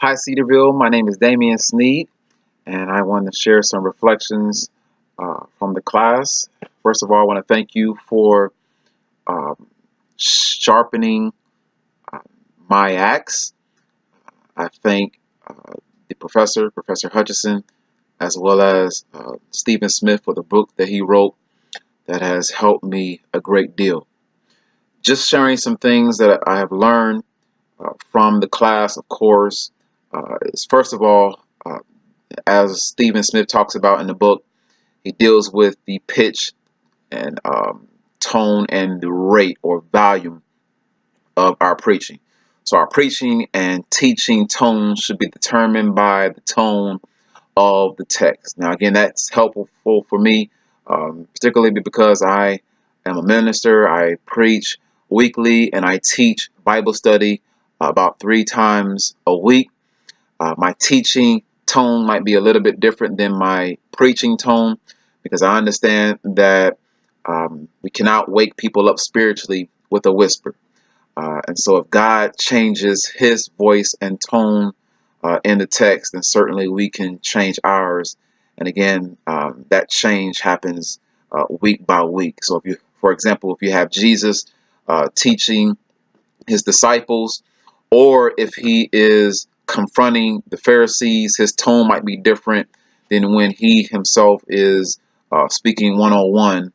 Hi, Cedarville. My name is Damian Sneed, and I want to share some reflections from the class. First of all, I want to thank you for um, sharpening uh, my axe. I thank the Professor Hutchison, as well as Stephen Smith for the book that he wrote that has helped me a great deal. Just sharing some things that I have learned from the class, of course, is first of all, as Stephen Smith talks about in the book, he deals with the pitch and tone and the rate or volume of our preaching. So our preaching and teaching tone should be determined by the tone of the text. Now, again, that's helpful for me, particularly because I am a minister. I preach weekly and I teach Bible study about 3 times a week. My teaching tone might be a little bit different than my preaching tone because I understand that we cannot wake people up spiritually with a whisper. And so if God changes his voice and tone in the text, then certainly we can change ours. And again, that change happens week by week. So if you, for example, if you have Jesus teaching his disciples, or if he is confronting the Pharisees, his tone might be different than when he himself is speaking one-on-one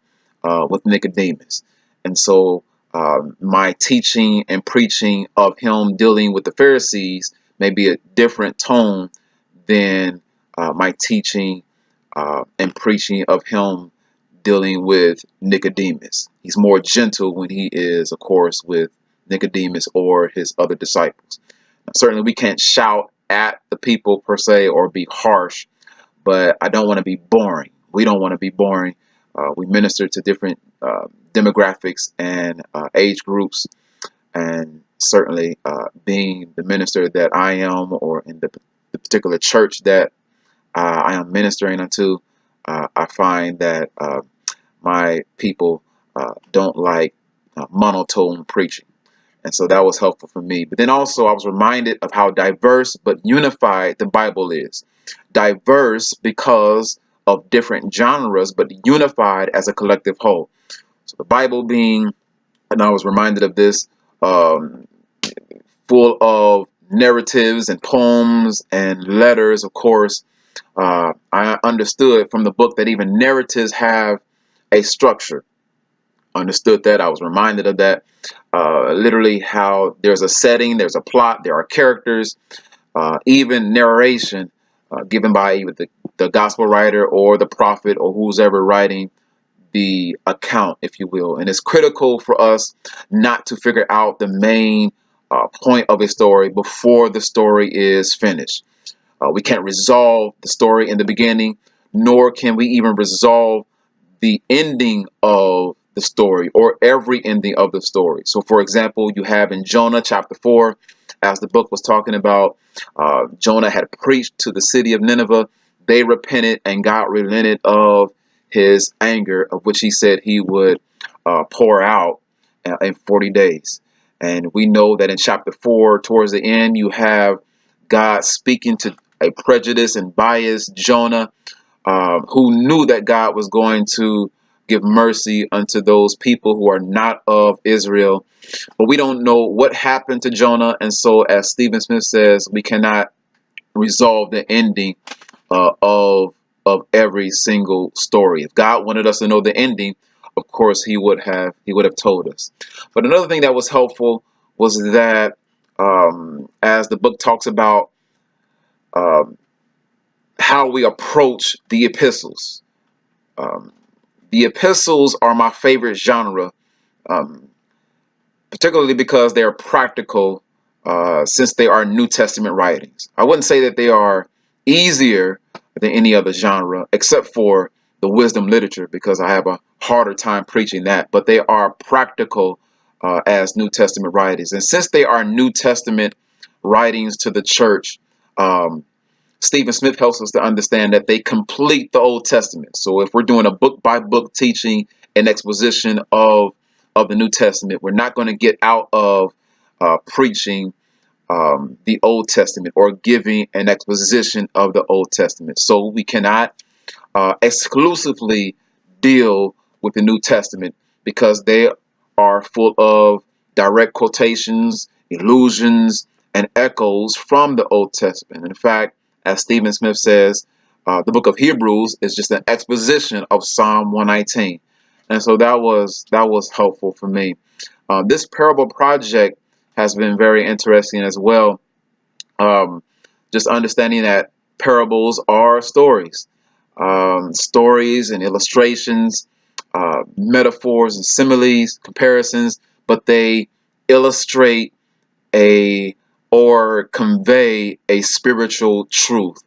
with Nicodemus. And so my teaching and preaching of him dealing with the Pharisees may be a different tone than my teaching and preaching of him dealing with Nicodemus. He's more gentle when he is, of course, with Nicodemus or his other disciples. Now, certainly, we can't shout at the people per se or be harsh, but I don't want to be boring. We don't want to be boring. We minister to different demographics and age groups, and certainly being the minister that I am, or in the particular church that I am ministering unto, I find that my people don't like monotone preaching. And so that was helpful for me. But then also I was reminded of how diverse but unified the Bible is. Diverse because of different genres, but unified as a collective whole. So the Bible being, and I was reminded of this, um, full of narratives and poems and letters, of course. I understood from the book that even narratives have a structure. Understood that. I was reminded of that. Literally how there's a setting, there's a plot, there are characters, even narration given by either the gospel writer or the prophet or who's ever writing the account, if you will. And it's critical for us not to figure out the main point of a story before the story is finished. We can't resolve the story in the beginning, nor can we even resolve the ending of the story or every ending of the story. So, for example, you have in Jonah chapter 4, as the book was talking about, Jonah had preached to the city of Nineveh. They repented and God relented of his anger, of which he said he would pour out in 40 days. And we know that in chapter 4, towards the end, you have God speaking to a prejudiced and biased Jonah, who knew that God was going to give mercy unto those people who are not of Israel. But we don't know what happened to Jonah. And so, as Stephen Smith says, we cannot resolve the ending of every single story. If God wanted us to know the ending, of course, he would have told us. But another thing that was helpful was that as the book talks about um, how we approach the epistles. Um, the epistles are my favorite genre, um, particularly because they are practical, since they are New Testament writings. I wouldn't say that they are easier than any other genre, except for the wisdom literature, because I have a harder time preaching that. But they are practical as New Testament writings. And since they are New Testament writings to the church, um, Stephen Smith helps us to understand that they complete the Old Testament. So if we're doing a book by book teaching and exposition of the New Testament, we're not going to get out of preaching the Old Testament or giving an exposition of the Old Testament. So we cannot exclusively deal with the New Testament because they are full of direct quotations, allusions, and echoes from the Old Testament. In fact, as Stephen Smith says, the book of Hebrews is just an exposition of Psalm 119. And so that was helpful for me. This parable project has been very interesting as well. Just understanding that parables are stories, stories and illustrations, metaphors and similes, comparisons, but they illustrate a or convey a spiritual truth.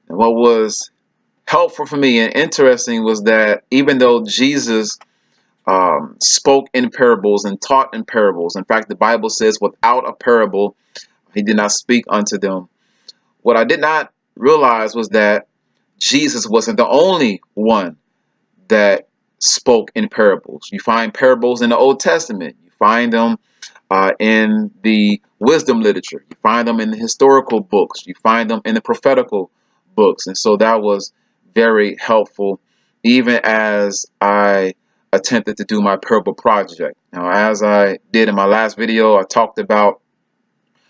And what was helpful for me and interesting was that even though Jesus spoke in parables and taught in parables, in fact, the Bible says, without a parable, he did not speak unto them. What I did not realize was that Jesus wasn't the only one that spoke in parables. You find parables in the Old Testament. You find them in the wisdom literature. You find them in the historical books. You find them in the prophetical books. And so that was very helpful, even as I attempted to do my parable project. Now, as I did in my last video, I talked about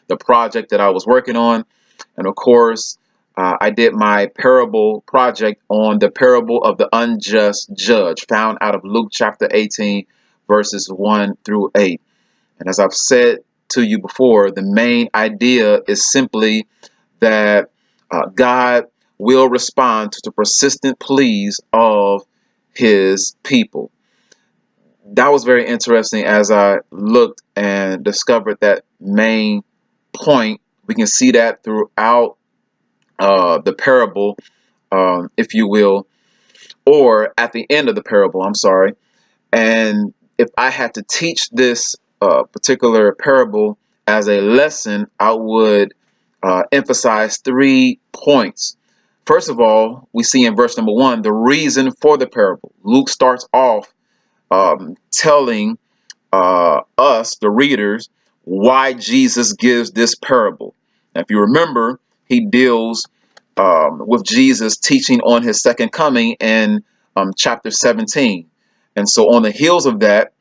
the project that I was working on. And of course, I did my parable project on the parable of the unjust judge, found out of Luke chapter 18, verses 1 through 8. And as I've said to you before, the main idea is simply that God will respond to the persistent pleas of his people. That was very interesting as I looked and discovered that main point. We can see that throughout the parable, if you will, or at the end of the parable, I'm sorry. And if I had to teach this particular parable as a lesson, I would emphasize 3 points. First of all, we see in verse number 1 the reason for the parable. Luke starts off telling us, the readers, why Jesus gives this parable. Now, if you remember, he deals with Jesus teaching on his second coming in chapter 17. And so on the heels of that,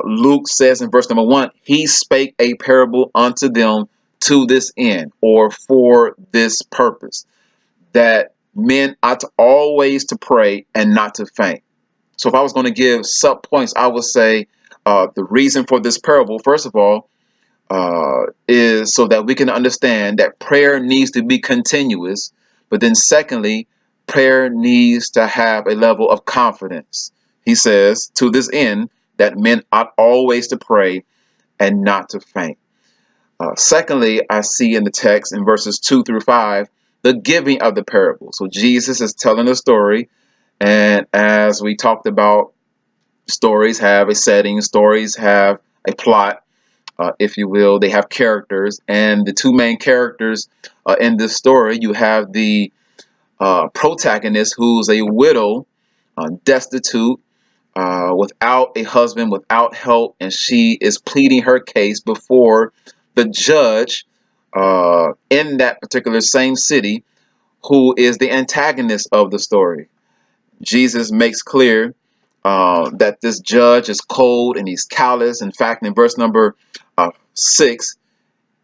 Luke says in verse number 1, he spake a parable unto them to this end, or for this purpose, that men ought to always to pray and not to faint. So if I was going to give sub points, I would say the reason for this parable, first of all, is so that we can understand that prayer needs to be continuous. But then secondly, prayer needs to have a level of confidence. He says, to this end, that men ought always to pray and not to faint. Secondly, I see in the text in verses 2 through 5, the giving of the parable. So Jesus is telling a story. And as we talked about, stories have a setting, stories have a plot, if you will. They have characters. And the 2 main characters in this story, you have the protagonist, who's a widow, destitute, without a husband, without help, and she is pleading her case before the judge in that particular same city, who is the antagonist of the story. Jesus makes clear that this judge is cold and he's callous. In fact, in verse number 6,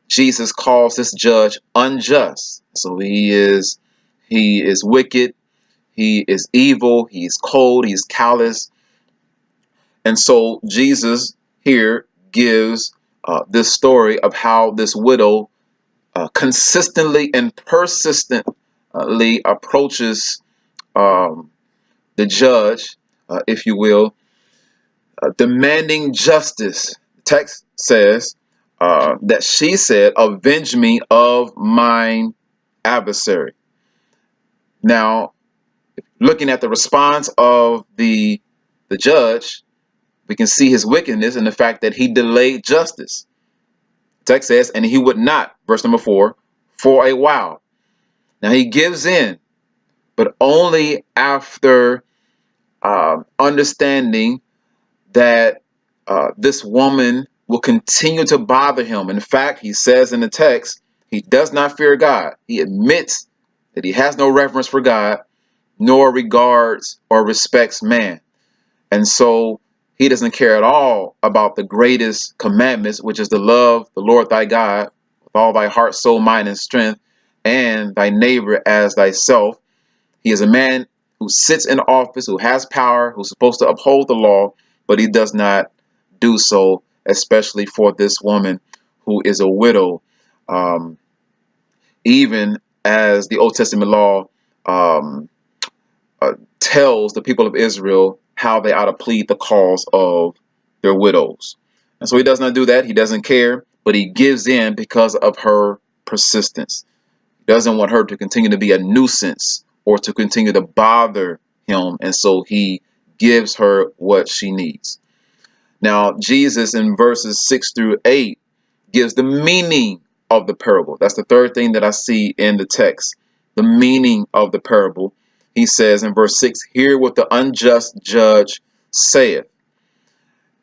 Jesus calls this judge unjust. So he is wicked, he is evil, he's cold, he's callous. And so Jesus here gives this story of how this widow consistently and persistently approaches the judge, if you will, demanding justice. The text says that she said, "Avenge me of mine adversary." Now, looking at the response of the judge, we can see his wickedness in the fact that he delayed justice. The text says, and he would not, verse number 4, for a while. Now he gives in, but only after understanding that this woman will continue to bother him. In fact, he says in the text, he does not fear God. He admits that he has no reverence for God, nor regards or respects man. And so he doesn't care at all about the greatest commandments, which is to love the Lord thy God with all thy heart, soul, mind, and strength, and thy neighbor as thyself. He is a man who sits in office, who has power, who's supposed to uphold the law, but he does not do so, especially for this woman who is a widow. Um, Even as the Old Testament law um, tells the people of Israel how they ought to plead the cause of their widows. And so he does not do that. He doesn't care, but he gives in because of her persistence. He doesn't want her to continue to be a nuisance or to continue to bother him. And so he gives her what she needs. Now, Jesus in verses 6 through 8 gives the meaning of the parable. That's the third thing that I see in the text. The meaning of the parable. He says in verse 6, hear what the unjust judge saith.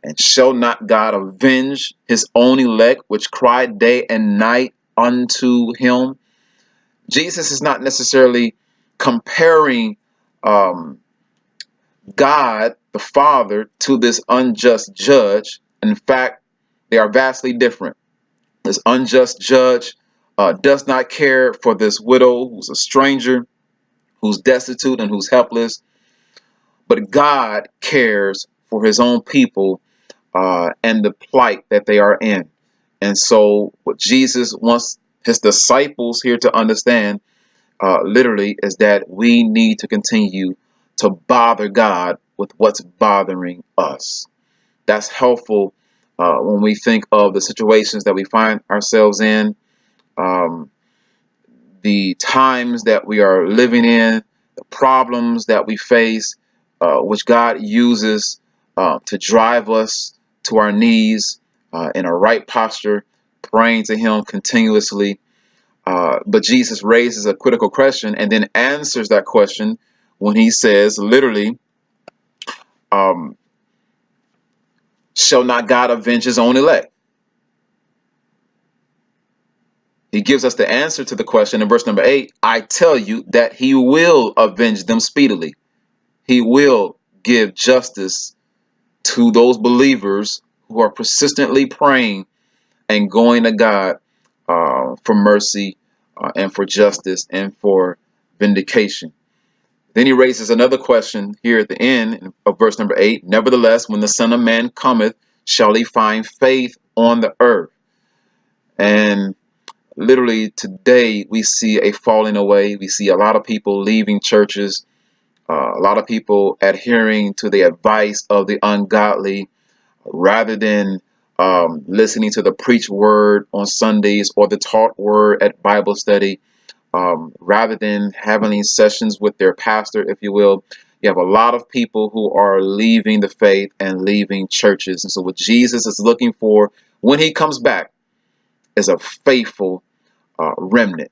And shall not God avenge his own elect, which cry day and night unto him? Jesus is not necessarily comparing God, the Father, to this unjust judge. In fact, they are vastly different. This unjust judge does not care for this widow who's a stranger, who's destitute, and who's helpless. But God cares for his own people and the plight that they are in. And so what Jesus wants his disciples here to understand literally is that we need to continue to bother God with what's bothering us. That's helpful when we think of the situations that we find ourselves in, um, the times that we are living in, the problems that we face, which God uses to drive us to our knees in a right posture, praying to him continuously. But Jesus raises a critical question and then answers that question when he says, literally, um, shall not God avenge his own elect? He gives us the answer to the question in verse number 8. I tell you that he will avenge them speedily. He will give justice to those believers who are persistently praying and going to God for mercy and for justice and for vindication. Then he raises another question here at the end of verse number 8. Nevertheless, when the Son of Man cometh, shall he find faith on the earth? And literally today we see a falling away. We see a lot of people leaving churches, a lot of people adhering to the advice of the ungodly rather than listening to the preached word on Sundays or the taught word at Bible study, rather than having sessions with their pastor, if you will. You have a lot of people who are leaving the faith and leaving churches. And so what Jesus is looking for when he comes back is a faithful remnant,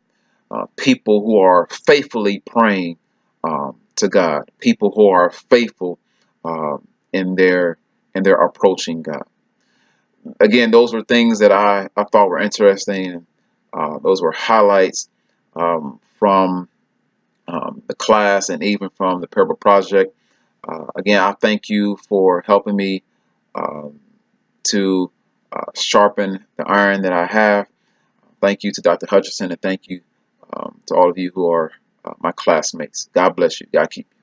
people who are faithfully praying to God, people who are faithful in their approaching God. Again, those were things that I thought were interesting. Those were highlights from the class and even from the Parable Project. Again, I thank you for helping me to sharpen the iron that I have. Thank you to Dr. Hutchinson, and thank you to all of you who are my classmates. God bless you. God keep you.